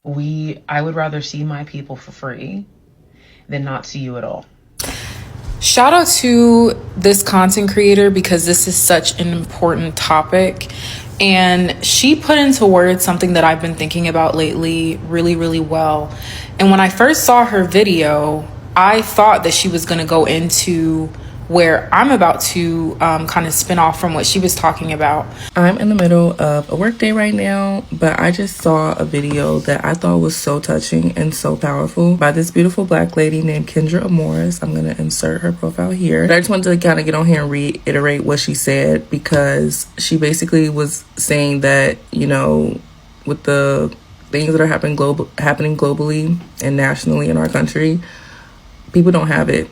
I would rather see my people for free than not see you at all. Shout out to this content creator because this is such an important topic. And she put into words something that I've been thinking about lately really, really well. And when I first saw her video, I thought that she was going to go into where I'm about to kind of spin off from what she was talking about. I'm in the middle of a work day right now, but I just saw a video that I thought was so touching and so powerful by this beautiful Black lady named Kendra Amoris. I'm going to insert her profile here. But I just wanted to kind of get on here and reiterate what she said, because she basically was saying that, you know, with the things that are happening globally and nationally in our country, people don't have it.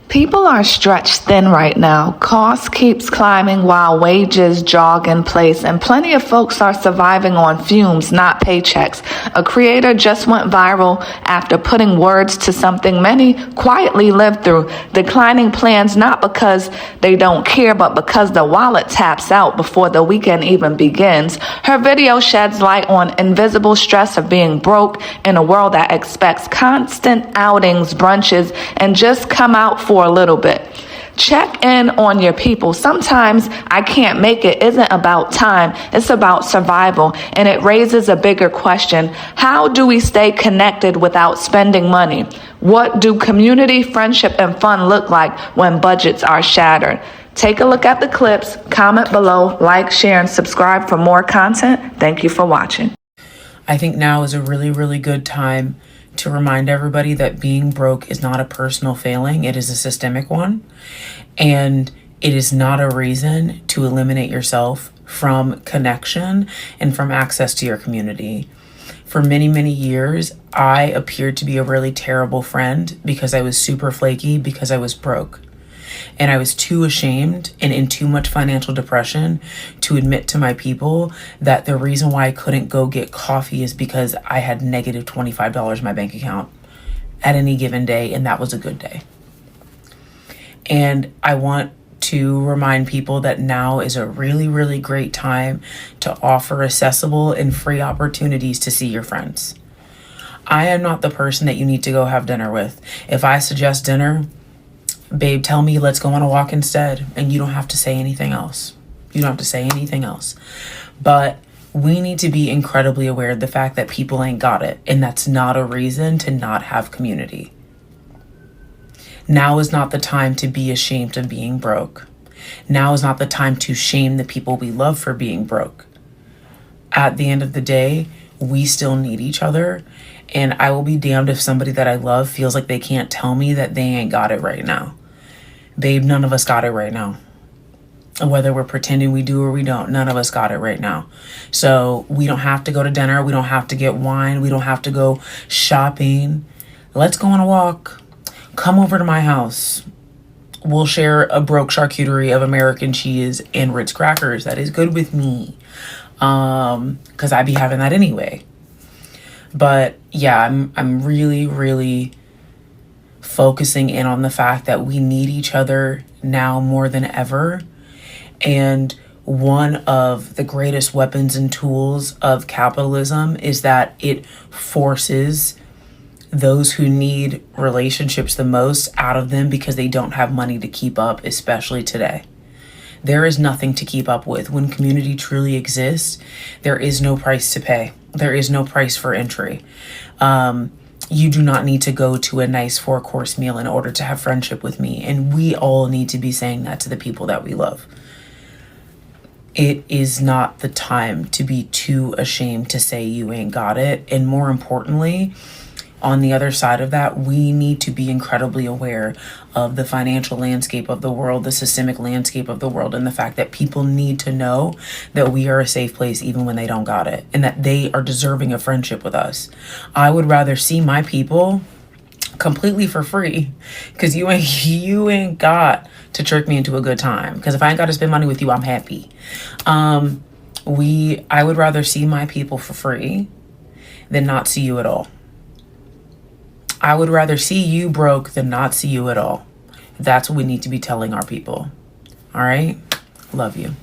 People are stretched thin right now. Cost keeps climbing while wages jog in place, and plenty of folks are surviving on fumes, not paychecks. A creator just went viral after putting words to something many quietly lived through, declining plans not because they don't care, but because the wallet taps out before the weekend even begins. Her video sheds light on invisible stress of being broke in a world that expects constant outings, brunches, and just come out for a little bit. Check in on your people. Sometimes I can't make it isn't about time, it's about survival, and it raises a bigger question. How do we stay connected without spending money? What do community, friendship, and fun look like when budgets are shattered? Take a look at the clips, comment below, like, share, and subscribe for more content. Thank you for watching. I think now is a really, really good time to remind everybody that being broke is not a personal failing. It is a systemic one. And it is not a reason to eliminate yourself from connection and from access to your community. For many, many years, I appeared to be a really terrible friend because I was super flaky, because I was broke. And I was too ashamed and in too much financial depression to admit to my people that the reason why I couldn't go get coffee is because I had negative $25 in my bank account at any given day, and that was a good day. And I want to remind people that now is a really, really great time to offer accessible and free opportunities to see your friends. I am not the person that you need to go have dinner with. If I suggest dinner, babe, tell me let's go on a walk instead, and you don't have to say anything else. You don't have to say anything else. But we need to be incredibly aware of the fact that people ain't got it, and that's not a reason to not have community. Now is not the time to be ashamed of being broke. Now is not the time to shame the people we love for being broke. At the end of the day, we still need each other, and I will be damned if somebody that I love feels like they can't tell me that they ain't got it right now. Babe, none of us got it right now. Whether we're pretending we do or we don't, none of us got it right now. So we don't have to go to dinner. We don't have to get wine. We don't have to go shopping. Let's go on a walk. Come over to my house. We'll share a broke charcuterie of American cheese and Ritz crackers. That is good with me. Because I be having that anyway. But yeah, I'm really, really focusing in on the fact that we need each other now more than ever. And one of the greatest weapons and tools of capitalism is that it forces those who need relationships the most out of them because they don't have money to keep up, especially today. There is nothing to keep up with. When community truly exists, there is no price to pay. There is no price for entry. You do not need to go to a nice 4-course meal in order to have friendship with me. And we all need to be saying that to the people that we love. It is not the time to be too ashamed to say you ain't got it. And more importantly, on the other side of that, we need to be incredibly aware of the financial landscape of the world, the systemic landscape of the world, and the fact that people need to know that we are a safe place even when they don't got it, and that they are deserving of friendship with us. I would rather see my people completely for free, because you ain't got to trick me into a good time, because if I ain't got to spend money with you, I'm happy. I would rather see my people for free than not see you at all. I would rather see you broke than not see you at all. That's what we need to be telling our people. All right? Love you.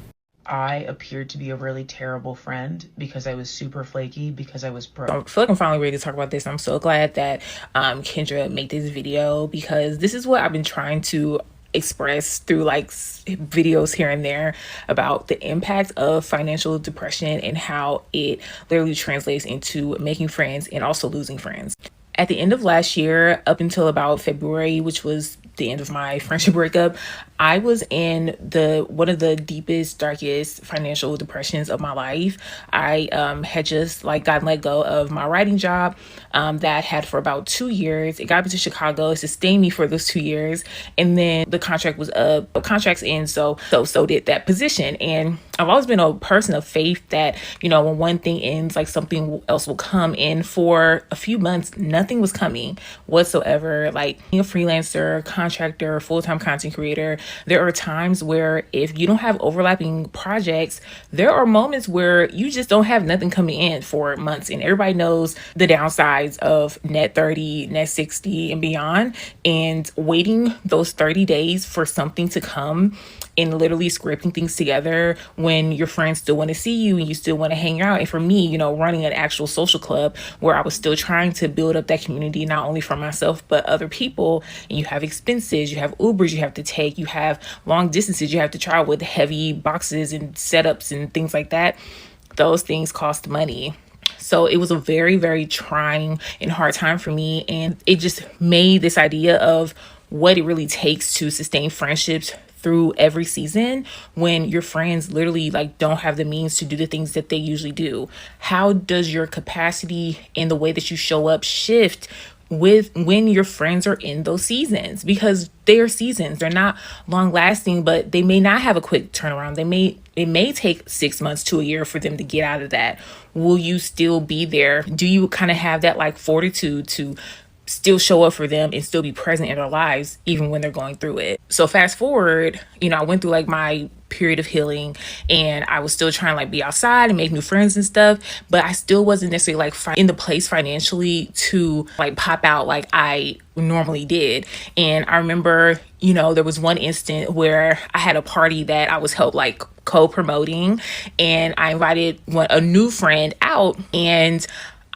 I appeared to be a really terrible friend because I was super flaky because I was broke. I feel like I'm finally ready to talk about this. I'm so glad that Kendra made this video, because this is what I've been trying to express through like videos here and there about the impact of financial depression and how it literally translates into making friends and also losing friends. At the end of last year, up until about February, which was the end of my friendship breakup, I was in one of the deepest, darkest financial depressions of my life. I had just like gotten let go of my writing job that I had for about 2 years. It got me to Chicago. It sustained me for those 2 years, and then the contract was up. Contracts end, so did that position. And I've always been a person of faith that, you know, when one thing ends, like something else will come in. For a few months, nothing was coming whatsoever. Like being a freelancer, contractor, full-time content creator, there are times where if you don't have overlapping projects, there are moments where you just don't have nothing coming in for months. And everybody knows the downsides of net 30, net 60 and beyond. And waiting those 30 days for something to come and literally scraping things together when your friends still want to see you and you still want to hang out. And for me, you know, running an actual social club where I was still trying to build up that community, not only for myself, but other people. And you have expenses, you have Ubers you have to take, you have long distances you have to travel with, heavy boxes and setups and things like that. Those things cost money. So it was a very, very trying and hard time for me. And it just made this idea of what it really takes to sustain friendships through every season when your friends literally like don't have the means to do the things that they usually do. How does your capacity and the way that you show up shift with when your friends are in those seasons? Because they are seasons, they're not long lasting, but they may not have a quick turnaround. It may take 6 months to a year for them to get out of that. Will you still be there? Do you kind of have that like fortitude to still show up for them and still be present in their lives even when they're going through it? So fast forward, you know, I went through like my period of healing and I was still trying to like be outside and make new friends and stuff, but I still wasn't necessarily like in the place financially to like pop out like I normally did. And I remember, you know, there was one instant where I had a party that I was helped like co-promoting, and I invited a new friend out, and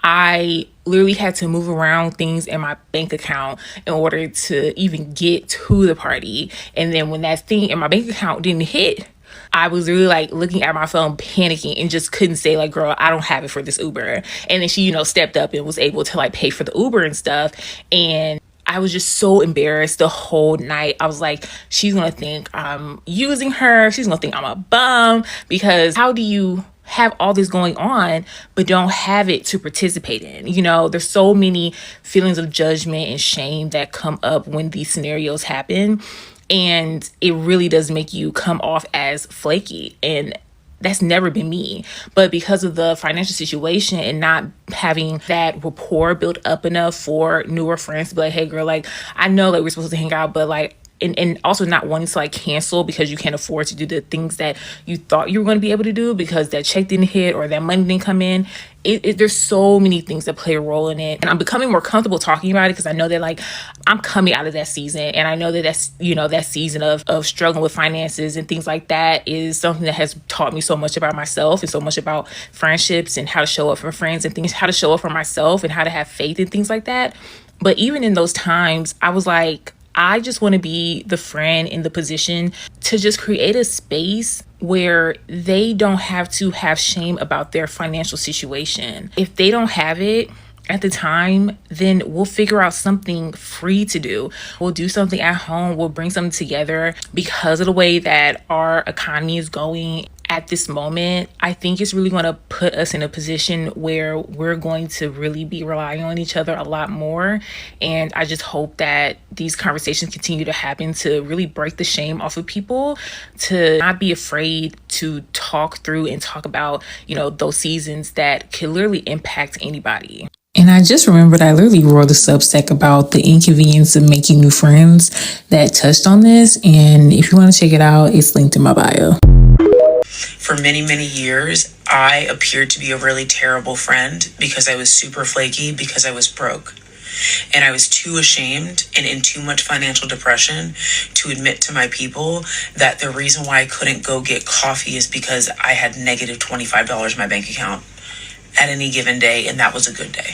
I literally had to move around things in my bank account in order to even get to the party. And then when that thing in my bank account didn't hit, I was really like looking at my phone, panicking, and just couldn't say like, girl, I don't have it for this Uber. And then she, you know, stepped up and was able to like pay for the Uber and stuff. And I was just so embarrassed the whole night. I was like, she's going to think I'm using her. She's going to think I'm a bum, because how do you have all this going on but don't have it to participate in? You know, there's so many feelings of judgment and shame that come up when these scenarios happen, and it really does make you come off as flaky. And that's never been me. But because of the financial situation and not having that rapport built up enough for newer friends to be like, hey girl, like I know that we're supposed to hang out, but like, and also not wanting to like cancel because you can't afford to do the things that you thought you were going to be able to do because that check didn't hit or that money didn't come in. There's so many things that play a role in it. And I'm becoming more comfortable talking about it because I know that like I'm coming out of that season, and I know that that's, you know, that season of struggling with finances and things like that is something that has taught me so much about myself and so much about friendships and how to show up for friends and things, how to show up for myself and how to have faith and things like that. But even in those times, I was like, I just want to be the friend in the position to just create a space where they don't have to have shame about their financial situation. If they don't have it at the time, then we'll figure out something free to do. We'll do something at home. We'll bring something together. Because of the way that our economy is going at this moment, I think it's really going to put us in a position where we're going to really be relying on each other a lot more. And I just hope that these conversations continue to happen to really break the shame off of people, to not be afraid to talk through and talk about, you know, those seasons that can literally impact anybody. And I just remembered I literally wrote a Substack about the inconvenience of making new friends that touched on this. And if you want to check it out, it's linked in my bio. For many, many years, I appeared to be a really terrible friend because I was super flaky, because I was broke. And I was too ashamed and in too much financial depression to admit to my people that the reason why I couldn't go get coffee is because I had negative $25 in my bank account at any given day, and that was a good day.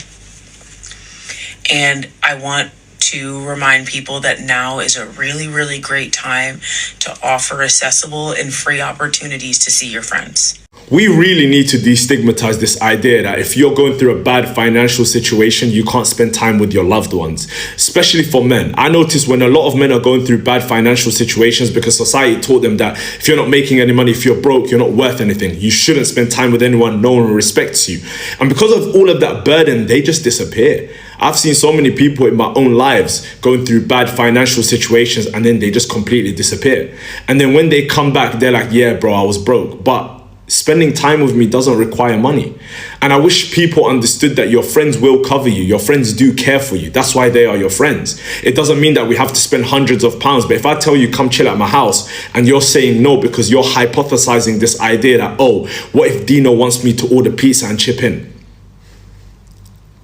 And I want to remind people that now is a really, really great time to offer accessible and free opportunities to see your friends. We really need to destigmatize this idea that if you're going through a bad financial situation, you can't spend time with your loved ones, especially for men. I notice when a lot of men are going through bad financial situations because society taught them that if you're not making any money, if you're broke, you're not worth anything. You shouldn't spend time with anyone. No one respects you. And because of all of that burden, they just disappear. I've seen so many people in my own lives going through bad financial situations and then they just completely disappear. And then when they come back, they're like, yeah, bro, I was broke. But spending time with me doesn't require money. And I wish people understood that your friends will cover you. Your friends do care for you. That's why they are your friends. It doesn't mean that we have to spend hundreds of pounds. But if I tell you, come chill at my house, and you're saying no because you're hypothesizing this idea that, oh, what if Dino wants me to order pizza and chip in?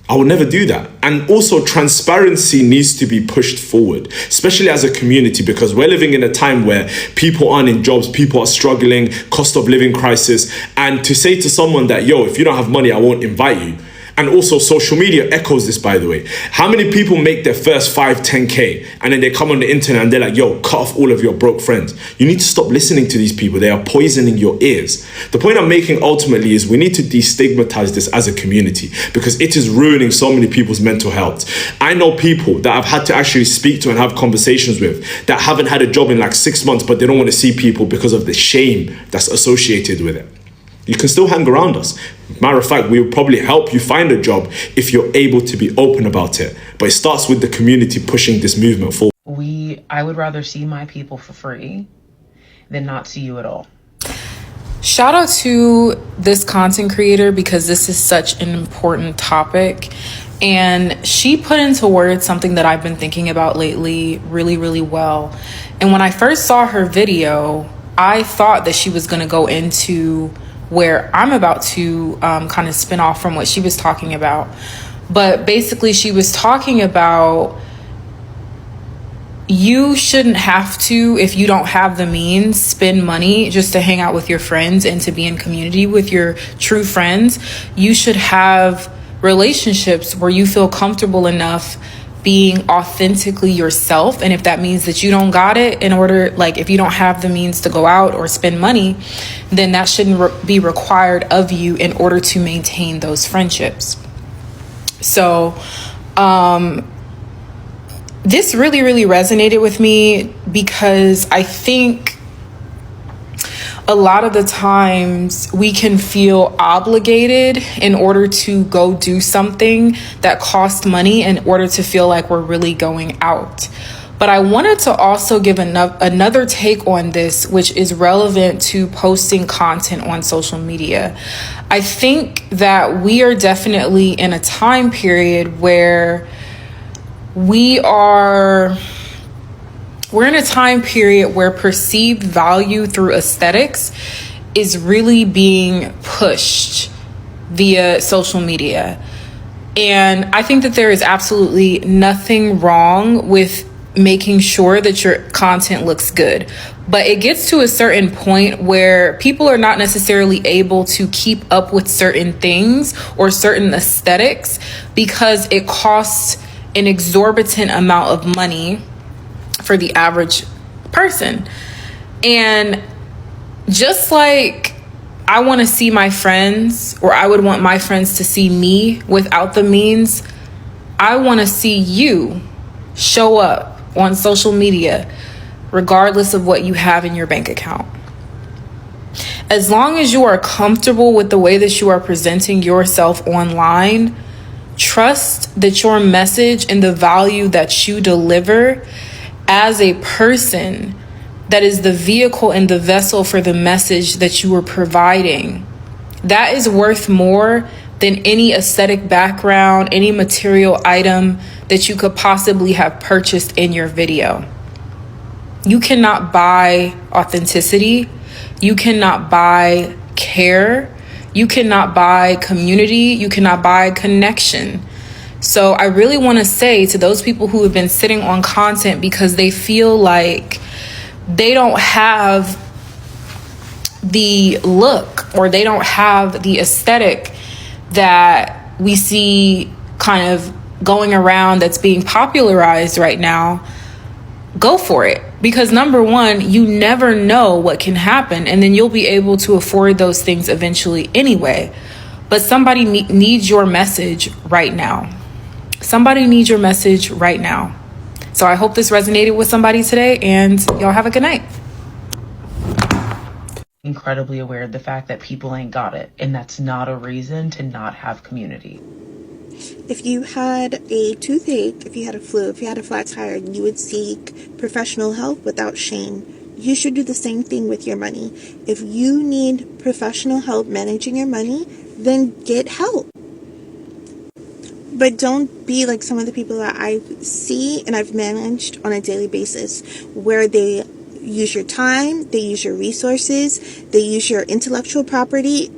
I would never do that. And also transparency needs to be pushed forward, especially as a community, because we're living in a time where people aren't in jobs, people are struggling, cost of living crisis. And to say to someone that, yo, if you don't have money, I won't invite you. And also social media echoes this, by the way. How many people make their first 5, 10K and then they come on the internet and they're like, yo, cut off all of your broke friends. You need to stop listening to these people. They are poisoning your ears. The point I'm making ultimately is we need to destigmatize this as a community because it is ruining so many people's mental health. I know people that I've had to actually speak to and have conversations with that haven't had a job in like 6 months, but they don't want to see people because of the shame that's associated with it. You can still hang around us. Matter of fact, we will probably help you find a job if you're able to be open about it. But it starts with the community pushing this movement forward. I would rather see my people for free than not see you at all. Shout out to this content creator because this is such an important topic. And she put into words something that I've been thinking about lately really, really well. And when I first saw her video, I thought that she was going to go into where I'm about to kind of spin off from what she was talking about. But basically, she was talking about you shouldn't have to, if you don't have the means, spend money just to hang out with your friends and to be in community with your true friends. You should have relationships where you feel comfortable enough being authentically yourself. And if that means that you don't got it in order, like if you don't have the means to go out or spend money, then that shouldn't be required of you in order to maintain those friendships. So this really, really resonated with me because I think a lot of the times we can feel obligated in order to go do something that costs money in order to feel like we're really going out. But I wanted to also give another take on this, which is relevant to posting content on social media. I think that we are definitely in a time period where we're in a time period where perceived value through aesthetics is really being pushed via social media. And I think that there is absolutely nothing wrong with making sure that your content looks good. But it gets to a certain point where people are not necessarily able to keep up with certain things or certain aesthetics because it costs an exorbitant amount of money for the average person. And just like I want to see my friends, or I would want my friends to see me without the means, I want to see you show up on social media regardless of what you have in your bank account. As long as you are comfortable with the way that you are presenting yourself online, trust that your message and the value that you deliver as a person that is the vehicle and the vessel for the message that you are providing, that is worth more than any aesthetic background, any material item that you could possibly have purchased in your video. You cannot buy authenticity. You cannot buy care. You cannot buy community. You cannot buy connection. So I really want to say to those people who have been sitting on content because they feel like they don't have the look or they don't have the aesthetic that we see kind of going around that's being popularized right now, go for it. Because number one, you never know what can happen, and then you'll be able to afford those things eventually anyway. But somebody needs your message right now. Somebody needs your message right now. So I hope this resonated with somebody today, and y'all have a good night. Incredibly aware of the fact that people ain't got it, and that's not a reason to not have community. If you had a toothache, if you had a flu, if you had a flat tire, you would seek professional help without shame. You should do the same thing with your money. If you need professional help managing your money, then get help. But don't be like some of the people that I see and I've managed on a daily basis, where they use your time, they use your resources, they use your intellectual property,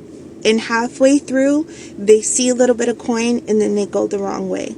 and halfway through, they see a little bit of coin and then they go the wrong way.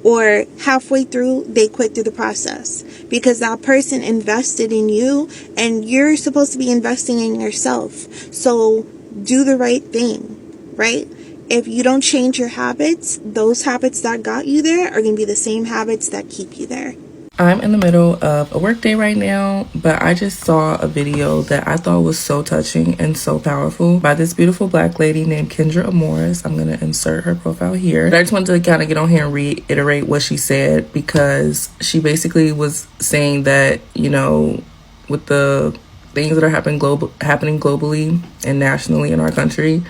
Or halfway through, they quit through the process because that person invested in you and you're supposed to be investing in yourself. So do the right thing, right? If you don't change your habits, those habits that got you there are going to be the same habits that keep you there. I'm in the middle of a work day right now, but I just saw a video that I thought was so touching and so powerful by this beautiful black lady named Kendra Amoris. I'm going to insert her profile here. But I just wanted to kind of get on here and reiterate what she said, because she basically was saying that, you know, with the things that are happening globally and nationally in our country,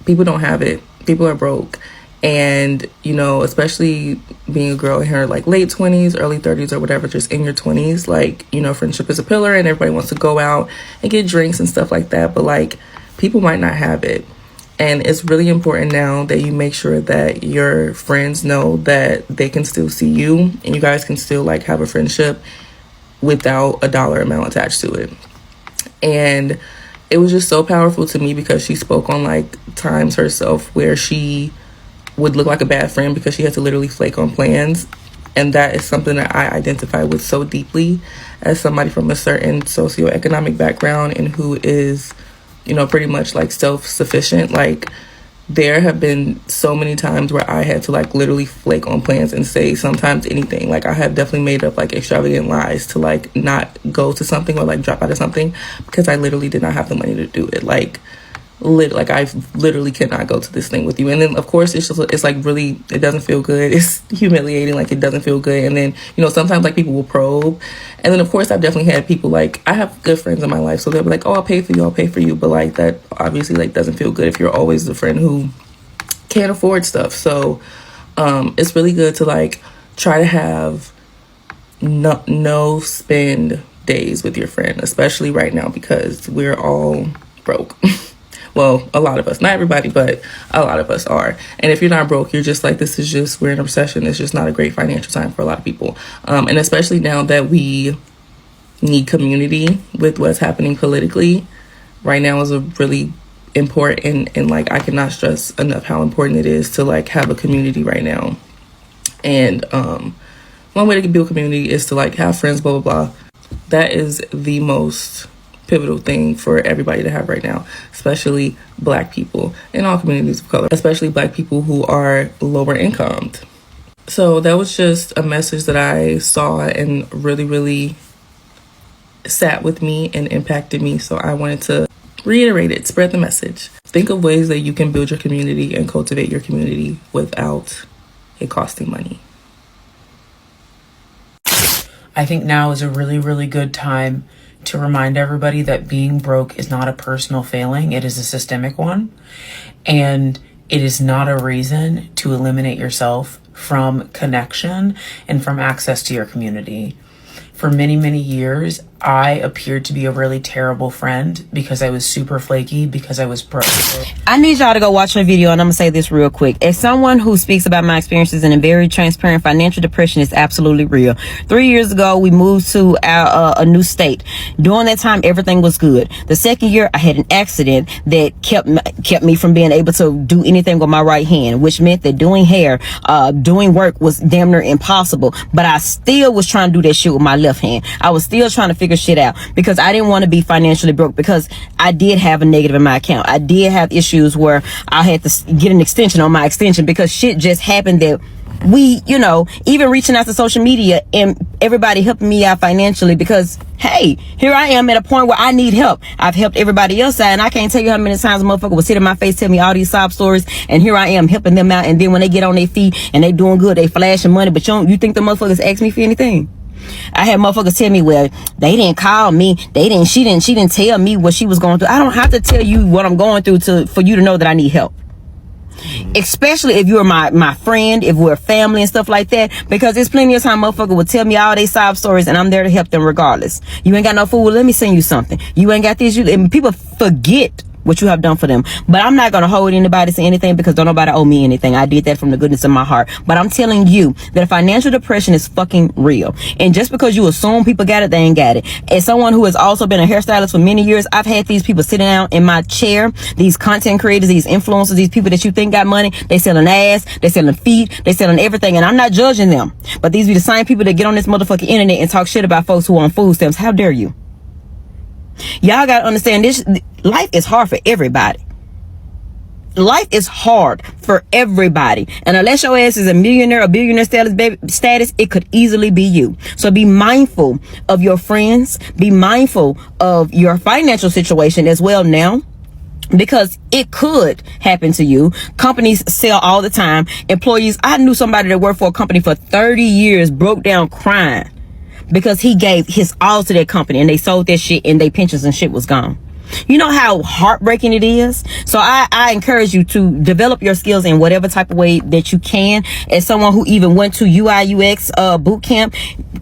people don't have it. People are broke. And, you know, especially being a girl in her like late 20s, early 30s or whatever, just in your 20s, like, you know, friendship is a pillar and everybody wants to go out and get drinks and stuff like that. But like, people might not have it. And it's really important now that you make sure that your friends know that they can still see you and you guys can still like have a friendship without a dollar amount attached to it. And it was just so powerful to me because she spoke on like times herself where she would look like a bad friend because she had to literally flake on plans. And that is something that I identify with so deeply as somebody from a certain socioeconomic background and who is, you know, pretty much like self-sufficient. Like, there have been so many times where I had to like literally flake on plans and say sometimes anything. Like, I have definitely made up like extravagant lies to like not go to something or like drop out of something because I literally did not have the money to do it. Like I literally cannot go to this thing with you. And then of course it's like really, it doesn't feel good. It's humiliating. Like, it doesn't feel good. And then, you know, sometimes like people will probe. And then of course I've definitely had people like, I have good friends in my life, so they'll be like, oh, I'll pay for you. But like, that obviously like doesn't feel good if you're always the friend who can't afford stuff. So it's really good to like try to have no spend days with your friend, especially right now because we're all broke. Well, a lot of us, not everybody, but a lot of us are. And if you're not broke, you're just like, we're in a recession. It's just not a great financial time for a lot of people. And especially now that we need community with what's happening politically, right now is a really important, and like, I cannot stress enough how important it is to like have a community right now. And one way to build community is to like have friends, blah, blah, blah. That is the most pivotal thing for everybody to have right now, especially black people in all communities of color, especially black people who are lower income. So that was just a message that I saw and really, really sat with me and impacted me. So I wanted to reiterate it, spread the message. Think of ways that you can build your community and cultivate your community without it costing money. I think now is a really, really good time to remind everybody that being broke is not a personal failing. It is a systemic one. And it is not a reason to eliminate yourself from connection and from access to your community. For many, many years, I appeared to be a really terrible friend because I was super flaky because I was broke. I need y'all to go watch my video, and I'm gonna say this real quick. As someone who speaks about my experiences in a very transparent, financial depression is absolutely real. 3 years ago, we moved to a new state. During that time, everything was good. The second year, I had an accident that kept me from being able to do anything with my right hand, which meant that doing hair, doing work was damn near impossible. But I still was trying to do that shit with my left hand. I was still trying to figure shit out because I didn't want to be financially broke, because I did have a negative in my account. I did have issues where I had to get an extension on my extension because shit just happened that we, even reaching out to social media and everybody helping me out financially, because hey, here I am at a point where I need help. I've helped everybody else out, and I can't tell you how many times a motherfucker will sit in my face, tell me all these sob stories, and here I am helping them out, and then when they get on their feet and they doing good, they flashing money, but you think the motherfuckers ask me for anything? I had motherfuckers tell me, well, they didn't call me, she didn't tell me what she was going through. I don't have to tell you what I'm going through for you to know that I need help. Especially if you're my friend, if we're family and stuff like that, because there's plenty of time motherfucker will tell me all they sob stories and I'm there to help them regardless. You ain't got no food, well, let me send you something. You ain't got this, and people forget what you have done for them. But I'm not going to hold anybody to anything, because don't nobody owe me anything. I did that from the goodness of my heart. But I'm telling you that financial depression is fucking real. And just because you assume people got it, they ain't got it. As someone who has also been a hairstylist for many years, I've had these people sitting down in my chair, these content creators, these influencers, these people that you think got money. They selling ass, they selling feet, they selling everything. And I'm not judging them. But these be the same people that get on this motherfucking internet and talk shit about folks who are on food stamps. How dare you? Y'all gotta understand this. Life is hard for everybody. Life is hard for everybody. And unless your ass is a millionaire or billionaire status, it could easily be you. So be mindful of your friends. Be mindful of your financial situation as well now, because it could happen to you. Companies sell all the time. Employees, I knew somebody that worked for a company for 30 years, broke down crying because he gave his all to that company and they sold that shit and their pensions and shit was gone. You know how heartbreaking it is? So I encourage you to develop your skills in whatever type of way that you can. As someone who even went to UI UX boot camp,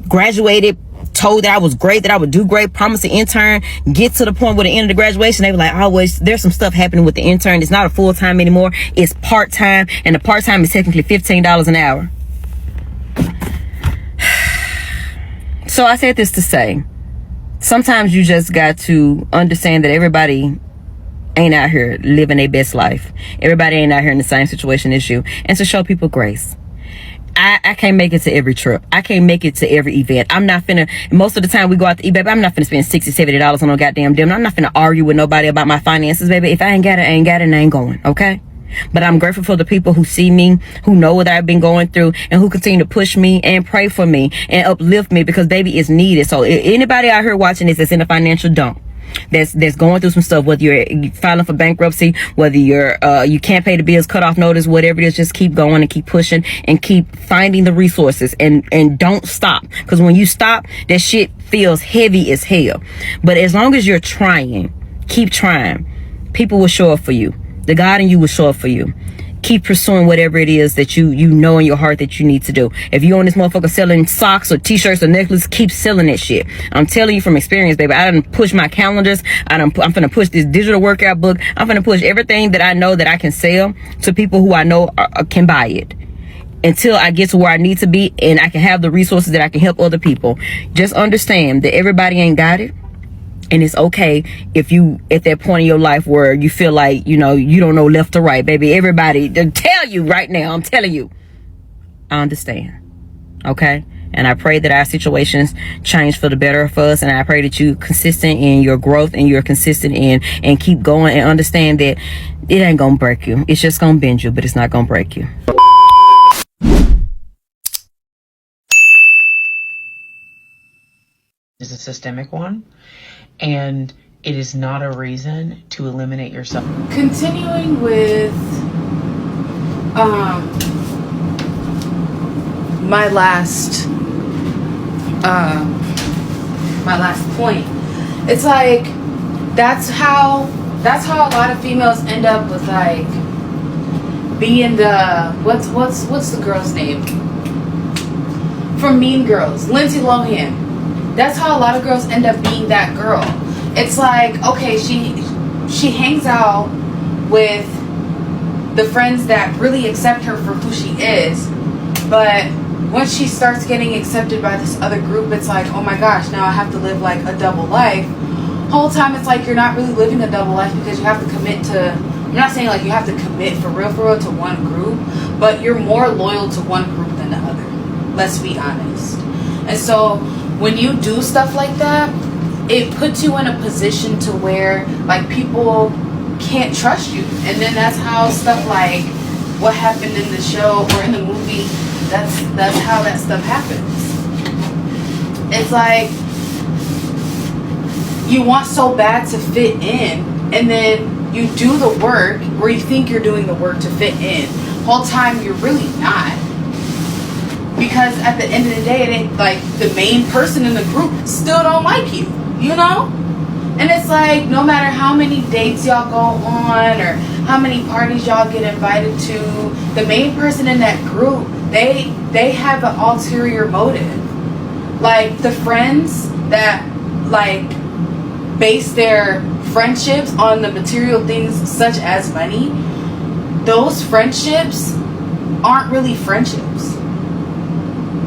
graduated, told that I was great, that I would do great, promised an intern, get to the point with the end of the graduation, they were like, always, there's some stuff happening with the intern. It's not a full-time anymore. It's part-time, and the part-time is technically $15 an hour. So I said this to say, sometimes you just got to understand that everybody ain't out here living their best life. Everybody ain't out here in the same situation as you. And to show people grace. I can't make it to every trip. I can't make it to every event. I'm not finna, most of the time we go out to eat, baby, I'm not finna spend $60, $70 on no goddamn dinner. I'm not finna argue with nobody about my finances, baby. If I ain't got it, I ain't got it, and I ain't going, okay? But I'm grateful for the people who see me, who know what I've been going through, and who continue to push me and pray for me and uplift me, because baby, it's needed. So anybody out here watching this that's in a financial dump, that's going through some stuff, whether you're filing for bankruptcy, whether you can't pay the bills, cut off notice, whatever it is, just keep going and keep pushing and keep finding the resources, and don't stop, because when you stop, that shit feels heavy as hell. But as long as you're trying, keep trying, people will show up for you. The God in you will show up for you. Keep pursuing whatever it is that you know in your heart that you need to do. If you on this motherfucker selling socks or t-shirts or necklaces, keep selling that shit. I'm telling you from experience, baby. I done push my calendars. I'm finna push this digital workout book. I'm finna push everything that I know that I can sell to people who I know can buy it, until I get to where I need to be and I can have the resources that I can help other people. Just understand that everybody ain't got it. And it's okay if you at that point in your life where you feel like, you don't know left or right, baby. Everybody, they'll tell you right now, I'm telling you, I understand. Okay? And I pray that our situations change for the better for us. And I pray that you're consistent in your growth and you're consistent and keep going, and understand that it ain't gonna break you. It's just gonna bend you, but it's not gonna break you. Is a systemic one, and it is not a reason to eliminate yourself. Continuing with my last point, it's like that's how a lot of females end up with, like, being the what's the girl's name from Mean Girls, Lindsay Lohan. that's how a lot of girls end up being that girl. It's like, okay, she hangs out with the friends that really accept her for who she is, but once she starts getting accepted by this other group, it's like, oh my gosh, now I have to live like a double life. Whole time it's like you're not really living a double life, because you have to commit to, I'm not saying like you have to commit for real to one group, but you're more loyal to one group than the other. Let's be honest. And so when you do stuff like that, it puts you in a position to where like people can't trust you. And then that's how stuff like what happened in the show or in the movie, that's how that stuff happens. It's like you want so bad to fit in, and then you do the work, or you think you're doing the work to fit in. Whole time you're really not. Because at the end of the day, it ain't like the main person in the group still don't like you, you know? And it's like, no matter how many dates y'all go on or how many parties y'all get invited to, the main person in that group, they have an ulterior motive. Like the friends that like base their friendships on the material things such as money, those friendships aren't really friendships.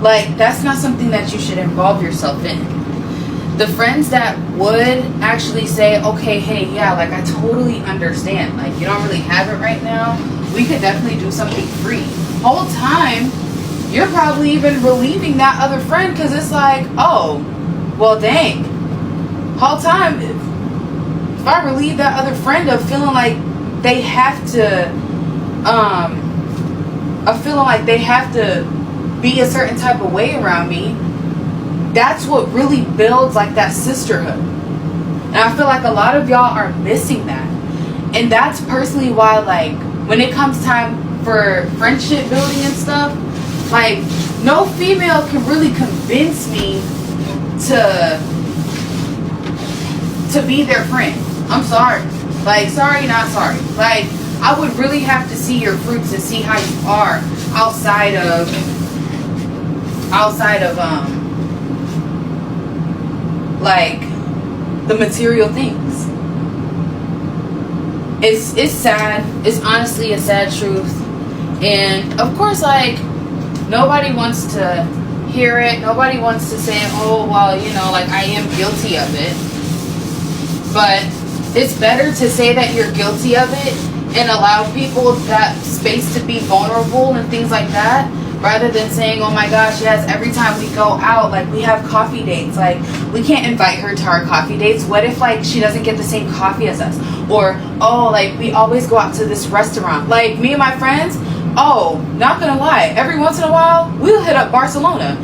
Like, that's not something that you should involve yourself in. The friends that would actually say, okay, hey, yeah, like, I totally understand. Like, you don't really have it right now. We could definitely do something free. Whole time, you're probably even relieving that other friend, because it's like, oh, well, dang. Whole time, if I relieve that other friend of feeling like they have to, be a certain type of way around me, that's what really builds like that sisterhood. And I feel like a lot of y'all are missing that. And that's personally why, like, when it comes time for friendship building and stuff, like, no female can really convince me to be their friend. I'm sorry. Like, sorry, not sorry. Like, I would really have to see your fruits and see how you are outside of like the material things. It's sad. It's honestly a sad truth. And of course, like, nobody wants to hear it. Nobody wants to say, oh, well, you know, like, I am guilty of it. But it's better to say that you're guilty of it and allow people that space to be vulnerable and things like that, rather than saying, oh my gosh, yes, every time we go out, like, we have coffee dates, like, we can't invite her to our coffee dates. What if, like, she doesn't get the same coffee as us? Or, oh, like, we always go out to this restaurant. Like, me and my friends, oh, not gonna lie, every once in a while, we'll hit up Barcelona.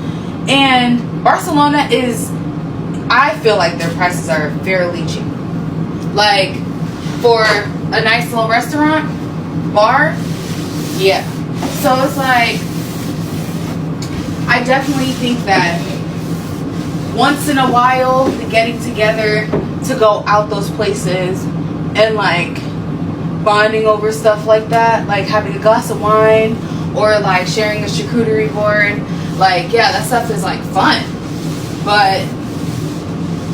And Barcelona is, I feel like their prices are fairly cheap. Like, for a nice little restaurant, bar, yeah. So it's like, I definitely think that once in a while, the getting together to go out those places and like bonding over stuff like that, like having a glass of wine or like sharing a charcuterie board, like, yeah, that stuff is like fun. But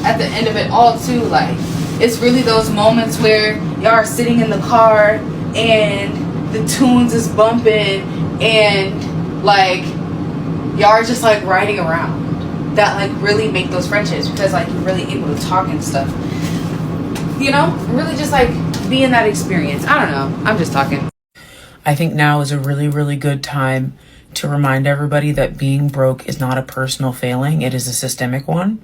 at the end of it all too, like, it's really those moments where y'all are sitting in the car and the tunes is bumping and like y'all are just like riding around, that like really make those friendships, because like you're really able to talk and stuff, you know, really just like be in that experience. I don't know, I'm just talking. I think now is a really, really good time to remind everybody that being broke is not a personal failing. It is a systemic one.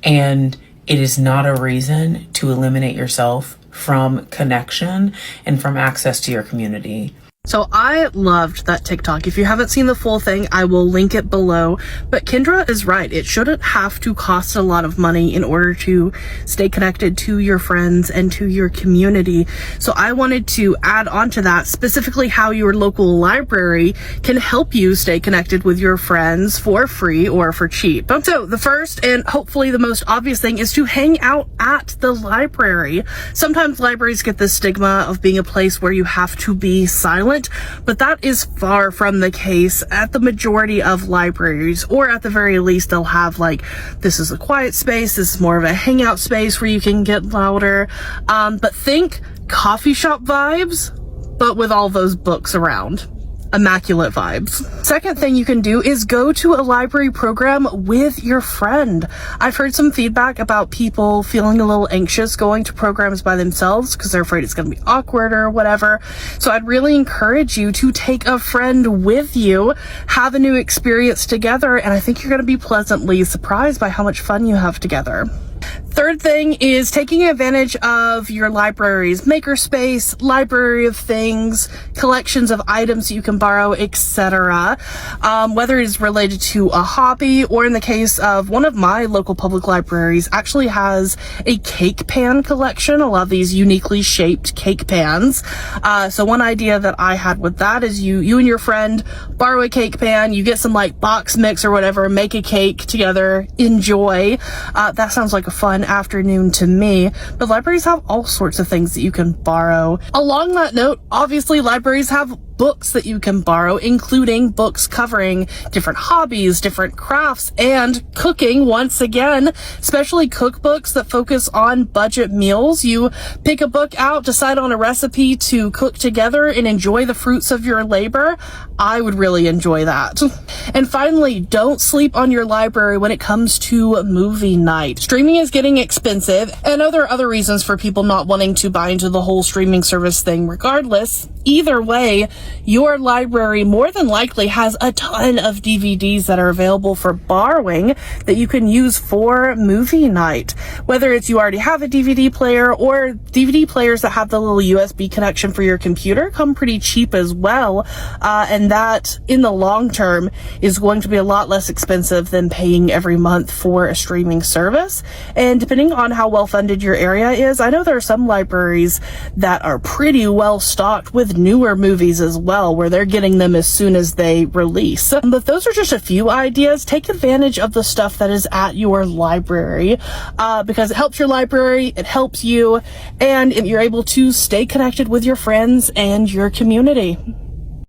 And it is not a reason to eliminate yourself from connection and from access to your community. So I loved that TikTok. If you haven't seen the full thing, I will link it below. But Kendra is right. It shouldn't have to cost a lot of money in order to stay connected to your friends and to your community. So I wanted to add on to that, specifically how your local library can help you stay connected with your friends for free or for cheap. So the first and hopefully the most obvious thing is to hang out at the library. Sometimes libraries get the stigma of being a place where you have to be silent. silent, but that is far from the case at the majority of libraries, or at the very least they'll have like, this is a quiet space, this is more of a hangout space where you can get louder, but think coffee shop vibes, but with all those books around. Immaculate vibes. Second thing you can do is go to a library program with your friend. I've heard some feedback about people feeling a little anxious going to programs by themselves because they're afraid it's going to be awkward or whatever. So I'd really encourage you to take a friend with you, have a new experience together, and I think you're going to be pleasantly surprised by how much fun you have together. Third thing is taking advantage of your library's makerspace, library of things, collections of items you can borrow, etc. Whether it is related to a hobby, or in the case of one of my local public libraries actually has a cake pan collection, a lot of these uniquely shaped cake pans. So one idea that I had with that is you and your friend borrow a cake pan, you get some like box mix or whatever, make a cake together, enjoy. That sounds like a fun afternoon to me, but libraries have all sorts of things that you can borrow. Along that note, obviously libraries have books that you can borrow, including books covering different hobbies, different crafts, and cooking once again, especially cookbooks that focus on budget meals. You pick a book out, decide on a recipe to cook together, and enjoy the fruits of your labor. I would really enjoy that. And finally, don't sleep on your library when it comes to movie night. Streaming is getting expensive. I know there are other reasons for people not wanting to buy into the whole streaming service thing regardless. Either way, your library more than likely has a ton of DVDs that are available for borrowing that you can use for movie night. Whether it's you already have a DVD player, or DVD players that have the little USB connection for your computer come pretty cheap as well. And that in the long term is going to be a lot less expensive than paying every month for a streaming service. And depending on how well funded your area is, I know there are some libraries that are pretty well stocked with newer movies as well, where they're getting them as soon as they release. But those are just a few ideas. Take advantage of the stuff that is at your library, because it helps your library, it helps you, and you're able to stay connected with your friends and your community.